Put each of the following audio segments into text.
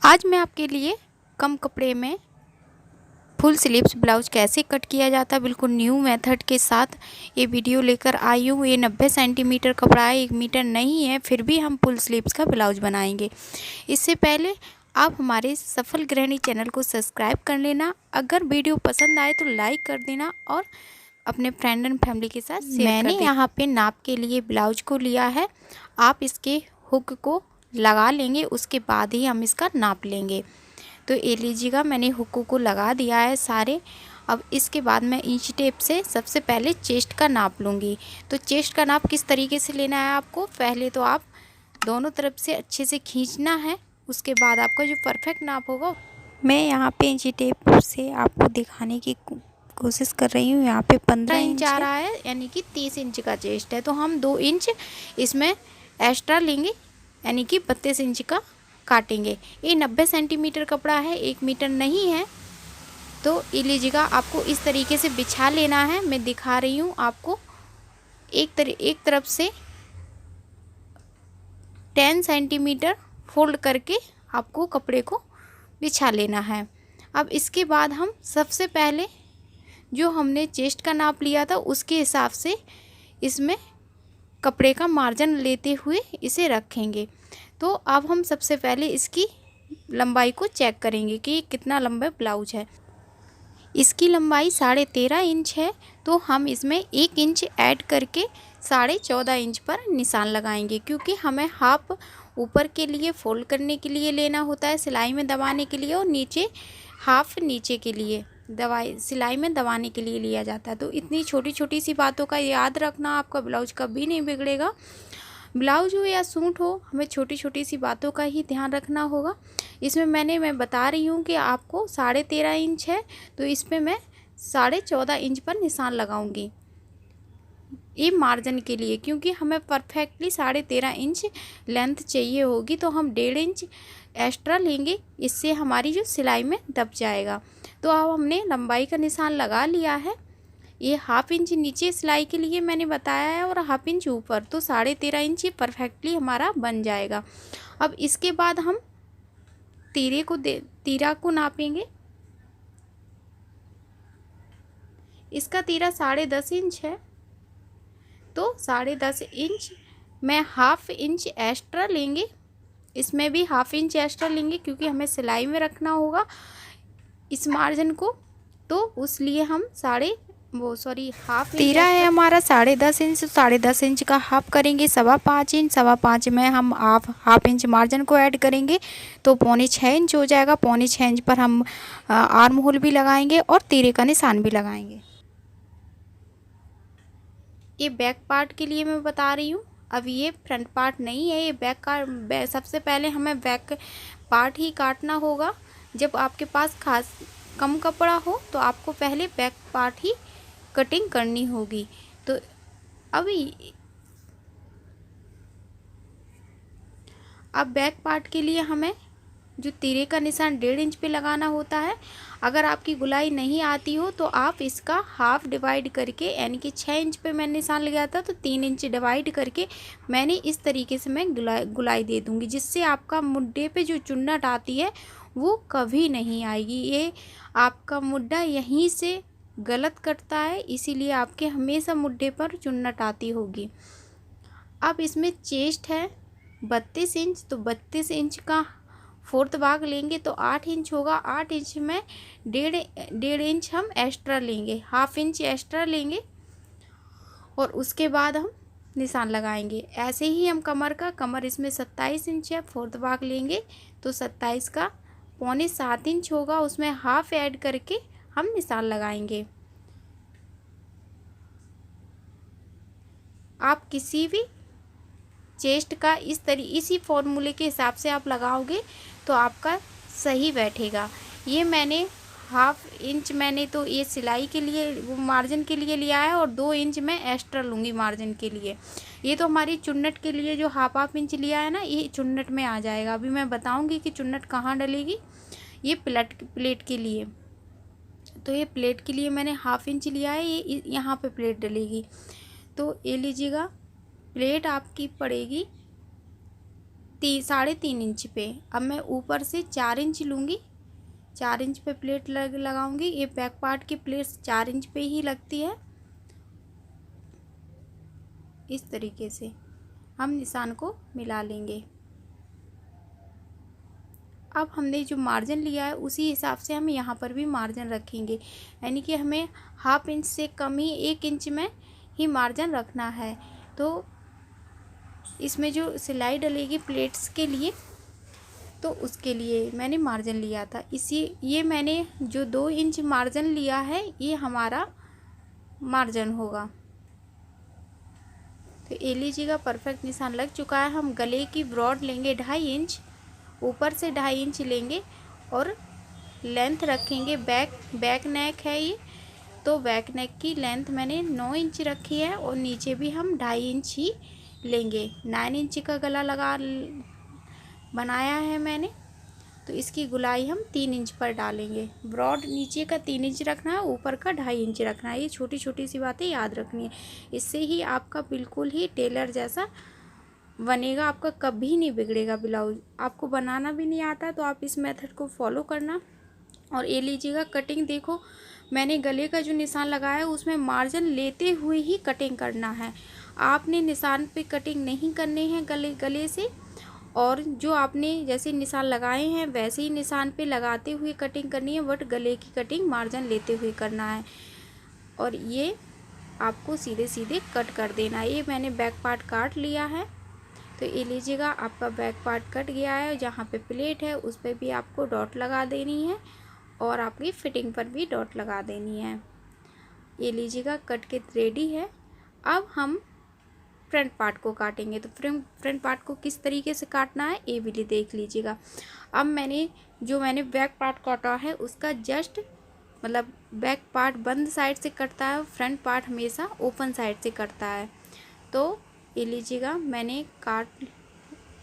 आज मैं आपके लिए कम कपड़े में फुल स्लीव्स ब्लाउज कैसे कट किया जाता है बिल्कुल न्यू मेथड के साथ ये वीडियो लेकर आई हूँ। ये 90 सेंटीमीटर कपड़ा है, 1 मीटर नहीं है, फिर भी हम फुल स्लीव्स का ब्लाउज बनाएंगे। इससे पहले आप हमारे सफल गृहिणी चैनल को सब्सक्राइब कर लेना। अगर वीडियो पसंद आए तो लाइक कर देना और अपने फ्रेंड एंड फैमिली के साथ शेयर कर देना। मैंने यहाँ पे नाप के लिए ब्लाउज को लिया है। आप इसके हुक को लगा लेंगे, उसके बाद ही हम इसका नाप लेंगे। तो ये लीजिएगा, मैंने हुक को लगा दिया है सारे। अब इसके बाद मैं इंच टेप से सबसे पहले चेस्ट का नाप लूँगी। तो चेस्ट का नाप किस तरीके से लेना है आपको, पहले तो आप दोनों तरफ से अच्छे से खींचना है, उसके बाद आपका जो परफेक्ट नाप होगा। मैं यहाँ पे इंच टेप से आपको दिखाने की कोशिश कर रही हूँ। यहाँ पे 15 इंच आ रहा है, यानी कि 30 इंच का चेस्ट है। तो हम 2 इंच इसमें एक्स्ट्रा लेंगे, यानी कि 32 इंच का काटेंगे। ये 90 सेंटीमीटर कपड़ा है, 1 मीटर नहीं है। तो ये लीजिएगा, आपको इस तरीके से बिछा लेना है। मैं दिखा रही हूँ आपको। एक तरफ से 10 सेंटीमीटर फोल्ड करके आपको कपड़े को बिछा लेना है। अब इसके बाद हम सबसे पहले जो हमने चेस्ट का नाप लिया था उसके हिसाब से इसमें कपड़े का मार्जिन लेते हुए इसे रखेंगे। तो अब हम सबसे पहले इसकी लंबाई को चेक करेंगे कि कितना लंबा ब्लाउज है। इसकी लंबाई 13.5 इंच है, तो हम इसमें 1 इंच ऐड करके 14.5 इंच पर निशान लगाएंगे, क्योंकि हमें हाफ ऊपर के लिए फोल्ड करने के लिए लेना होता है, सिलाई में दबाने के लिए, और नीचे हाफ नीचे के लिए सिलाई में दबाने के लिए लिया जाता है। तो इतनी छोटी छोटी सी बातों का याद रखना, आपका ब्लाउज कभी नहीं बिगड़ेगा। ब्लाउज हो या सूट हो, हमें छोटी छोटी सी बातों का ही ध्यान रखना होगा। इसमें मैं बता रही हूँ कि आपको 13.5 इंच है, तो इस पर मैं 14.5 इंच पर निशान लगाऊंगी, ये मार्जिन के लिए, क्योंकि हमें परफेक्टली 13.5 इंच लेंथ चाहिए होगी। तो हम 1.5 इंच एक्स्ट्रा लेंगे, इससे हमारी जो सिलाई में दब जाएगा। तो अब हमने लंबाई का निशान लगा लिया है। ये हाफ इंच नीचे सिलाई के लिए मैंने बताया है और हाफ इंच ऊपर, तो 13.5 इंच ये परफेक्टली हमारा बन जाएगा। अब इसके बाद हम तीरा को नापेंगे। इसका तीरा 10.5 इंच है, तो 10.5 इंच में हाफ इंच एक्स्ट्रा लेंगे। इसमें भी हाफ इंच एक्स्ट्रा लेंगे, क्योंकि हमें सिलाई में रखना होगा इस मार्जिन को। तो उसलिए हम हाफ तीरा है हमारा 10.5 इंच, 10.5 इंच का हाफ करेंगे 5.25 इंच। 5.25 में हम हाफ इंच मार्जिन को ऐड करेंगे, तो 6.25 इंच हो जाएगा। 6.25 इंच पर हम आर्म होल भी लगाएंगे और तीरे का निशान भी लगाएंगे। ये बैक पार्ट के लिए मैं बता रही हूँ, अब ये फ्रंट पार्ट नहीं है, ये सबसे पहले हमें बैक पार्ट ही काटना होगा। जब आपके पास खास कम कपड़ा हो तो आपको पहले बैक पार्ट ही कटिंग करनी होगी। तो अब बैक पार्ट के लिए हमें जो तीरे का निशान 1.5 इंच पे लगाना होता है। अगर आपकी गुलाई नहीं आती हो तो आप इसका हाफ डिवाइड करके, यानी कि 6 इंच पे मैंने निशान लगाया था, तो 3 इंच डिवाइड करके मैंने इस तरीके से मैं गुलाई दे दूंगी, जिससे आपका मुड्ढे पे जो चुन्नट आती है वो कभी नहीं आएगी। ये आपका मुड्ढा यहीं से गलत कटता है, इसीलिए आपके हमेशा मुड्ढे पर चुन्नट आती होगी। अब इसमें चेस्ट है 32 इंच, तो 32 इंच का 4th भाग लेंगे तो 8 इंच होगा। 8 इंच में 1.5 इंच हम एक्स्ट्रा लेंगे, हाफ इंच एक्स्ट्रा लेंगे, और उसके बाद हम निशान लगाएंगे। ऐसे ही हम कमर इसमें 27 इंच है, 4th भाग लेंगे तो 27 का 6.25 इंच होगा, उसमें हाफ ऐड करके हम निशान लगाएंगे। आप किसी भी चेस्ट का इसी फॉर्मूले के हिसाब से आप लगाओगे तो आपका सही बैठेगा। ये मैंने हाफ इंच मैंने तो ये सिलाई के लिए वो मार्जिन के लिए लिया है, और 2 इंच मैं एक्स्ट्रा लूँगी मार्जिन के लिए। ये तो हमारी चुन्नट के लिए जो हाफ इंच लिया है ना, ये चुन्नट में आ जाएगा। अभी मैं बताऊँगी कि चुन्नट कहाँ डलेगी। ये प्लेट के लिए, तो ये प्लेट के लिए मैंने हाफ इंच लिया है, ये यहाँ पे प्लेट डलेगी। तो ये लीजिएगा, प्लेट आपकी पड़ेगी साढ़े 3 इंच पे। अब मैं ऊपर से 4 इंच लूँगी, 4 इंच पे प्लेट लगाऊंगी। ये बैक पार्ट की प्लेट 4 इंच पे ही लगती है। इस तरीके से हम निशान को मिला लेंगे। अब हमने जो मार्जिन लिया है उसी हिसाब से हम यहाँ पर भी मार्जिन रखेंगे, यानी कि हमें ½ इंच से कम ही 1 इंच में ही मार्जिन रखना है। तो इसमें जो सिलाई डलेगी प्लेट्स के लिए, तो उसके लिए मैंने मार्जिन लिया था। ये मैंने जो 2 इंच मार्जिन लिया है ये हमारा मार्जिन होगा। तो ये लीजिएगा परफेक्ट निशान लग चुका है। हम गले की ब्रॉड लेंगे 2.5 इंच, ऊपर से 2.5 इंच लेंगे और लेंथ रखेंगे। बैक नेक है ये, तो बैक नेक की लेंथ मैंने 9 इंच रखी है और नीचे भी हम 2.5 इंच ही लेंगे। 9 इंच का गला बनाया है मैंने, तो इसकी गुलाई हम 3 इंच पर डालेंगे। ब्रॉड नीचे का 3 इंच रखना है, ऊपर का 2.5 इंच रखना है। ये छोटी छोटी सी बातें याद रखनी है, इससे ही आपका बिल्कुल ही टेलर जैसा बनेगा, आपका कभी नहीं बिगड़ेगा ब्लाउज। आपको बनाना भी नहीं आता तो आप इस मेथड को फॉलो करना। और ये लीजिएगा कटिंग देखो, मैंने गले का जो निशान लगाया है उसमें मार्जिन लेते हुए ही कटिंग करना है। आपने निशान पे कटिंग नहीं करनी है गले से, और जो आपने जैसे निशान लगाए हैं वैसे ही निशान पे लगाते हुए कटिंग करनी है, बट गले की कटिंग मार्जिन लेते हुए करना है। और ये आपको सीधे सीधे कट कर देना है। ये मैंने बैक पार्ट काट लिया है, तो ये लीजिएगा आपका बैक पार्ट कट गया है। जहाँ पे प्लेट है उस पर भी आपको डॉट लगा देनी है और आपकी फिटिंग पर भी डॉट लगा देनी है। ये लीजिएगा कट के रेडी है। अब हम फ्रंट पार्ट को काटेंगे। तो फ्रंट पार्ट को किस तरीके से काटना है ये भी देख लीजिएगा। अब मैंने बैक पार्ट काटा है उसका जस्ट मतलब बैक पार्ट बंद साइड से कटता है, फ्रंट पार्ट हमेशा ओपन साइड से कटता है। तो ये लीजिएगा मैंने काट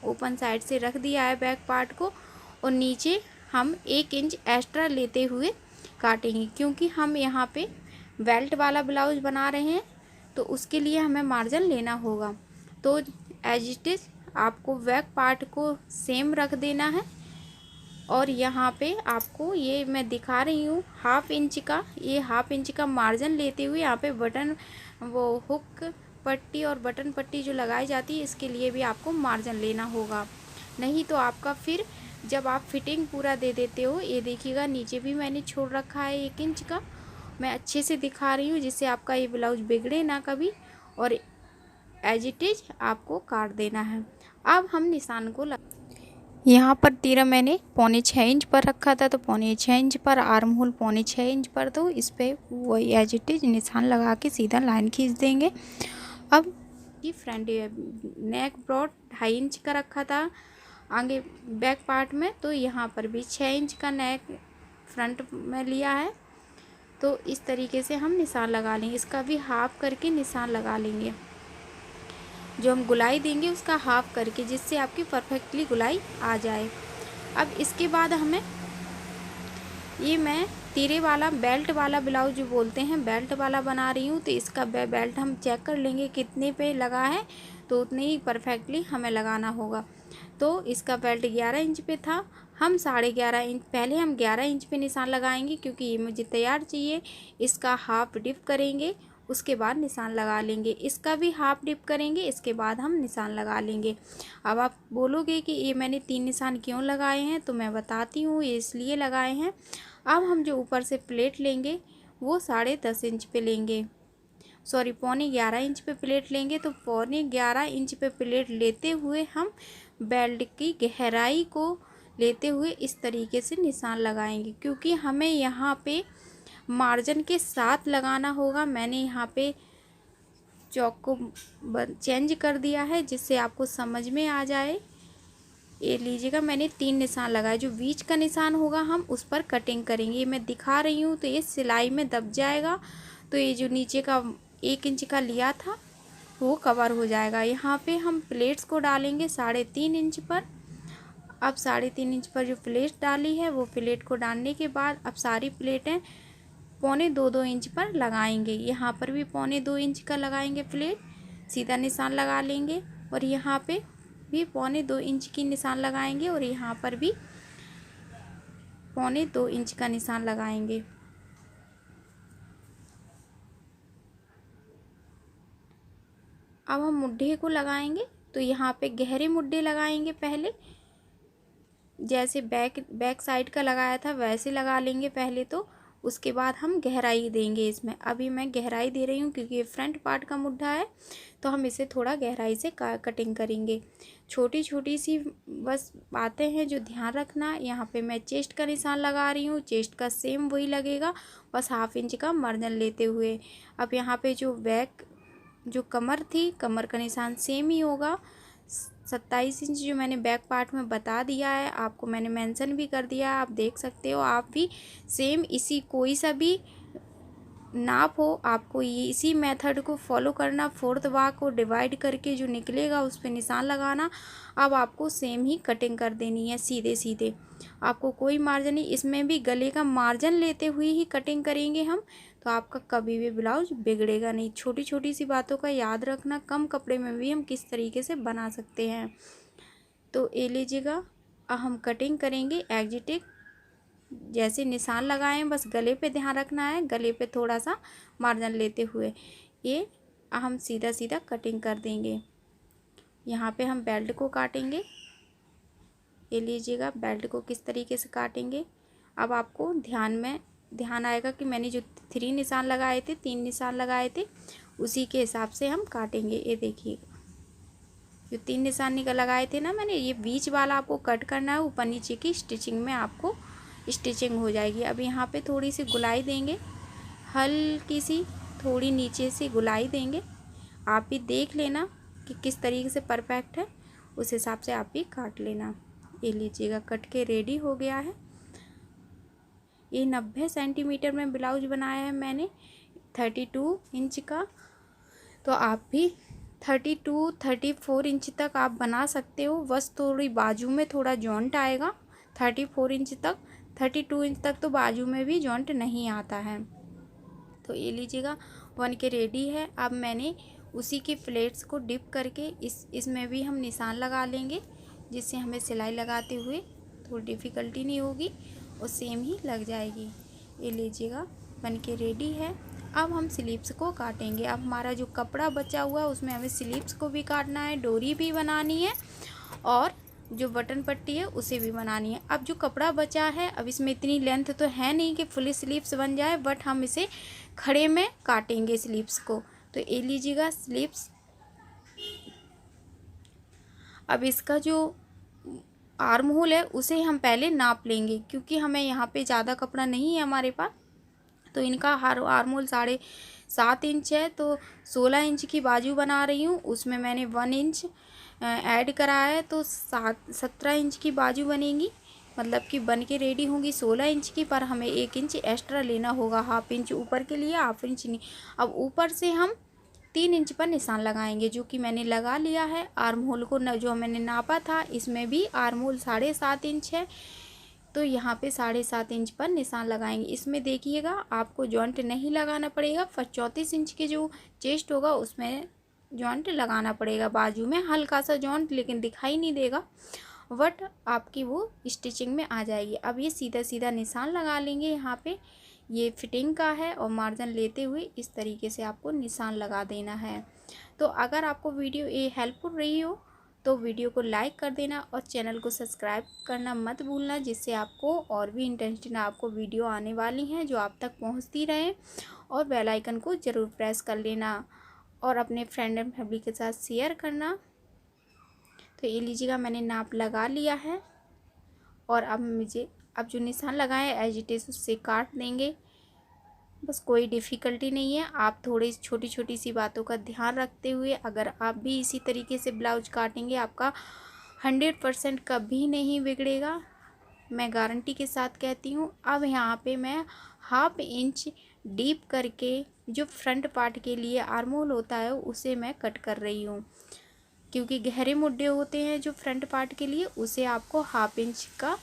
ओपन साइड से रख दिया है बैक पार्ट को, और नीचे हम 1 इंच एक्स्ट्रा लेते हुए काटेंगे, क्योंकि हम यहाँ पे बेल्ट वाला ब्लाउज बना रहे हैं तो उसके लिए हमें मार्जिन लेना होगा। तो एज इट इज़ आपको बैक पार्ट को सेम रख देना है, और यहाँ पे आपको ये मैं दिखा रही हूँ ½ इंच का, ये ½ इंच का मार्जिन लेते हुए यहाँ पे बटन वो हुक पट्टी और बटन पट्टी जो लगाई जाती है इसके लिए भी आपको मार्जिन लेना होगा। नहीं तो आपका फिर जब आप फिटिंग पूरा दे देते हो, ये देखिएगा नीचे भी मैंने छोड़ रखा है 1 इंच का, मैं अच्छे से दिखा रही हूँ जिससे आपका ये ब्लाउज बिगड़े ना कभी, और एज इट इज आपको काट देना है। अब हम निशान को यहाँ पर तीरा मैंने 6.25 इंच पर रखा था, तो 6.25 इंच पर, आर्म होल 6.25 इंच पर, तो इस पर वही एज इट इज निशान लगा के सीधा लाइन खींच देंगे। अब ये फ्रंट नेक ब्रॉड 2.5 इंच का रखा था आगे बैक पार्ट में, तो यहाँ पर भी 6 इंच का नेक फ्रंट में लिया है। तो इस तरीके से हम निशान लगा लेंगे, इसका भी हाफ करके निशान लगा लेंगे। जो हम गुलाई देंगे उसका हाफ करके, जिससे आपकी परफेक्टली गुलाई आ जाए। अब इसके बाद हमें ये मैं तीरे वाला बेल्ट वाला ब्लाउज जो बोलते हैं बेल्ट वाला बना रही हूँ, तो इसका बेल्ट हम चेक कर लेंगे कितने पे लगा है, तो उतने ही परफेक्टली हमें लगाना होगा। तो इसका बेल्ट 11 इंच पे था, हम 11.5 इंच, पहले हम 11 इंच पे निशान लगाएंगे क्योंकि ये मुझे तैयार चाहिए। इसका हाफ डिप करेंगे, उसके बाद निशान लगा लेंगे। इसका भी हाफ डिप करेंगे, इसके बाद हम निशान लगा लेंगे। अब आप बोलोगे कि ये मैंने 3 निशान क्यों लगाए हैं, तो मैं बताती हूँ ये इसलिए लगाए हैं। अब हम जो ऊपर से प्लेट लेंगे वो 10.5 इंच पे लेंगे, सॉरी 11.25 इंच पे प्लेट लेंगे। तो 11.25 इंच पे प्लेट लेते हुए हम बेल्ट की गहराई को लेते हुए इस तरीके से निशान लगाएंगे, क्योंकि हमें यहाँ पे मार्जिन के साथ लगाना होगा। मैंने यहाँ पे चौक को चेंज कर दिया है जिससे आपको समझ में आ जाए। ये लीजिएगा मैंने 3 निशान लगाए, जो बीच का निशान होगा हम उस पर कटिंग करेंगे। ये मैं दिखा रही हूँ, तो ये सिलाई में दब जाएगा, तो ये जो नीचे का 1 इंच का लिया था वो कवर हो जाएगा। यहाँ पे हम प्लेट्स को डालेंगे 3.5 इंच पर। अब 3.5 इंच पर जो प्लेट डाली है वो प्लेट को डालने के बाद अब सारी प्लेटें 2.25 इंच पर लगाएंगे। यहाँ पर भी 2.25 इंच का लगाएंगे प्लेट, सीधा निशान लगा लेंगे। और यहाँ पे भी 1.25 इंच की निशान लगाएंगे और यहाँ पर भी 1.25 इंच का निशान लगाएंगे। अब हम मुड्ढे को लगाएंगे तो यहाँ पे गहरे मुड्ढे लगाएंगे। पहले जैसे बैक साइड का लगाया था वैसे लगा लेंगे पहले, तो उसके बाद हम गहराई देंगे इसमें। अभी मैं गहराई दे रही हूँ क्योंकि ये फ्रंट पार्ट का मुड्ढा है, तो हम इसे थोड़ा गहराई से कटिंग करेंगे। छोटी छोटी सी बस बातें हैं जो ध्यान रखना। यहाँ पे मैं चेस्ट का निशान लगा रही हूँ, चेस्ट का सेम वही लगेगा, बस 1/2 इंच का मार्जिन लेते हुए। अब यहाँ पे जो कमर थी, कमर का निशान सेम ही होगा। 27 इंच जो मैंने बैक पार्ट में बता दिया है, आपको मैंने मेंशन भी कर दिया है, आप देख सकते हो। आप भी सेम इसी कोई सा भी नाप हो, आपको ये इसी मेथड को फॉलो करना। 4th भाग को डिवाइड करके जो निकलेगा उस पर निशान लगाना। अब आपको सेम ही कटिंग कर देनी है सीधे सीधे, आपको कोई मार्जिन नहीं। इसमें भी गले का मार्जिन लेते हुए ही कटिंग करेंगे हम, तो आपका कभी भी ब्लाउज बिगड़ेगा नहीं। छोटी छोटी सी बातों का याद रखना, कम कपड़े में भी हम किस तरीके से बना सकते हैं। तो ये लीजिएगा, हम कटिंग करेंगे एग्जैक्ट जैसे निशान लगाए हैं, बस गले पे ध्यान रखना है, गले पे थोड़ा सा मार्जिन लेते हुए ये हम सीधा सीधा कटिंग कर देंगे। यहाँ पे हम बेल्ट को काटेंगे। ये लीजिएगा, बेल्ट को किस तरीके से काटेंगे। अब आपको ध्यान आएगा कि मैंने जो 3 निशान लगाए थे, 3 निशान लगाए थे, उसी के हिसाब से हम काटेंगे। ये देखिएगा, जो 3 निशान लगाए थे ना मैंने, ये बीच वाला आपको कट करना है। ऊपर नीचे की स्टिचिंग में आपको स्टिचिंग हो जाएगी। अब यहाँ पे थोड़ी सी गुलाई देंगे, हल्की सी थोड़ी नीचे से गुलाई देंगे। आप भी देख लेना कि किस तरीके से परफेक्ट है, उस हिसाब से आप भी काट लेना। ये लीजिएगा, कट के रेडी हो गया है। ये 90 सेंटीमीटर में ब्लाउज बनाया है मैंने, 32 इंच का। तो आप भी 32-34 इंच तक आप बना सकते हो। बस थोड़ी बाजू में थोड़ा जॉइंट आएगा 34 इंच तक। 32 इंच तक तो बाजू में भी जॉइंट नहीं आता है। तो ये लीजिएगा, बन के रेडी है। अब मैंने उसी के प्लेट्स को डिप करके इसमें भी हम निशान लगा लेंगे, जिससे हमें सिलाई लगाते हुए थोड़ी डिफ़िकल्टी नहीं होगी और सेम ही लग जाएगी। ये लीजिएगा, बन के रेडी है। अब हम स्लीव्स को काटेंगे। अब हमारा जो कपड़ा बचा हुआ है उसमें हमें स्लीव्स को भी काटना है, डोरी भी बनानी है और जो बटन पट्टी है उसे भी बनानी है। अब जो कपड़ा बचा है, अब इसमें इतनी लेंथ तो है नहीं कि फुल स्लीव्स बन जाए, बट हम इसे खड़े में काटेंगे स्लीव्स को। तो ये लीजिएगा स्लीव्स। अब इसका जो आर्म होल है उसे हम पहले नाप लेंगे, क्योंकि हमें यहाँ पे ज़्यादा कपड़ा नहीं है हमारे पास। तो इनका आर्म होल 7.5 इंच है, तो 16 इंच की बाजू बना रही हूँ। उसमें मैंने 1 इंच ऐड करा है, तो 17 इंच की बाजू बनेगी। मतलब कि बन के रेडी होंगी 16 इंच की, पर हमें 1 इंच एक्स्ट्रा लेना होगा, 1/2 इंच ऊपर के लिए, 1/2 इंच नहीं। अब ऊपर से हम 3 इंच पर निशान लगाएंगे, जो कि मैंने लगा लिया है। आर्म होल को जो मैंने नापा था, इसमें भी आर्म होल 7.5 इंच है, तो यहाँ पे 7.5 इंच पर निशान लगाएंगे। इसमें देखिएगा, आपको जॉइंट नहीं लगाना पड़ेगा। 34 इंच के जो चेस्ट होगा उसमें जॉइंट लगाना पड़ेगा, बाजू में हल्का सा जॉइंट, लेकिन दिखाई नहीं देगा, बट आपकी वो स्टिचिंग में आ जाएगी। अब ये सीधा सीधा निशान लगा लेंगे। यहाँ पे ये फिटिंग का है और मार्जिन लेते हुए इस तरीके से आपको निशान लगा देना है। तो अगर आपको वीडियो ये हेल्पफुल रही हो तो वीडियो को लाइक कर देना और चैनल को सब्सक्राइब करना मत भूलना, जिससे आपको और भी इंटरेस्टिंग आपको वीडियो आने वाली हैं जो आप तक पहुंचती रहें। और बेल आइकन को ज़रूर प्रेस कर लेना और अपने फ्रेंड एंड फैमिली के साथ शेयर करना। तो ये लीजिएगा, मैंने नाप लगा लिया है और अब जो निशान लगाए एज इट इज़ उससे काट देंगे। बस कोई डिफ़िकल्टी नहीं है। आप थोड़ी छोटी छोटी सी बातों का ध्यान रखते हुए अगर आप भी इसी तरीके से ब्लाउज काटेंगे, आपका 100% कभी नहीं बिगड़ेगा, मैं गारंटी के साथ कहती हूँ। अब यहाँ पे मैं 1/2 इंच डीप करके जो फ्रंट पार्ट के लिए आर्म होल होता है उसे मैं कट कर रही हूँ, क्योंकि गहरे मुड्ढे होते हैं जो फ्रंट पार्ट के लिए, उसे आपको 1/2 इंच का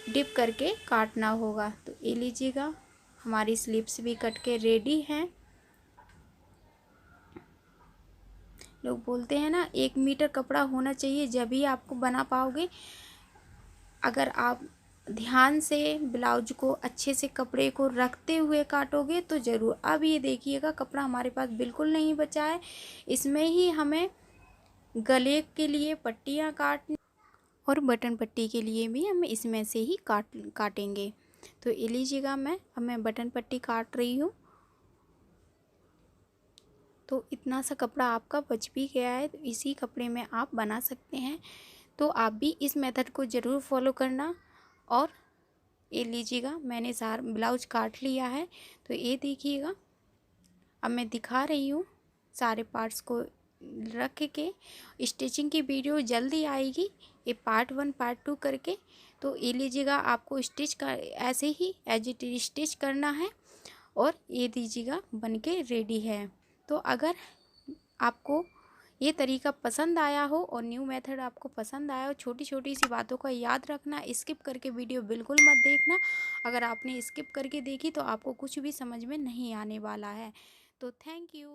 डिप करके काटना होगा। तो ये लीजिएगा, हमारी स्लीव्स भी कट के रेडी हैं। लोग बोलते हैं ना 1 मीटर कपड़ा होना चाहिए, जब ही आपको बना पाओगे। अगर आप ध्यान से ब्लाउज को अच्छे से कपड़े को रखते हुए काटोगे तो ज़रूर। अब ये देखिएगा कपड़ा हमारे पास बिल्कुल नहीं बचा है, इसमें ही हमें गले के लिए पट्टियाँ काटनी और बटन पट्टी के लिए भी हम इसमें से ही काटेंगे। तो ये लीजिएगा, अब मैं बटन पट्टी काट रही हूँ। तो इतना सा कपड़ा आपका बच भी गया है, तो इसी कपड़े में आप बना सकते हैं। तो आप भी इस मेथड को ज़रूर फॉलो करना। और ये लीजिएगा, मैंने सारा ब्लाउज काट लिया है। तो ये देखिएगा, अब मैं दिखा रही हूँ सारे पार्ट्स को रख के। स्टिचिंग की वीडियो जल्दी आएगी, ये पार्ट 1 पार्ट 2 करके। तो ये लीजिएगा, आपको स्टिच कर ऐसे ही एज इट इज स्टिच करना है। और ये दीजिएगा बन के रेडी है। तो अगर आपको ये तरीका पसंद आया हो और न्यू मेथड आपको पसंद आया हो, छोटी छोटी सी बातों का याद रखना, स्किप करके वीडियो बिल्कुल मत देखना। अगर आपने स्किप करके देखी तो आपको कुछ भी समझ में नहीं आने वाला है। तो थैंक यू।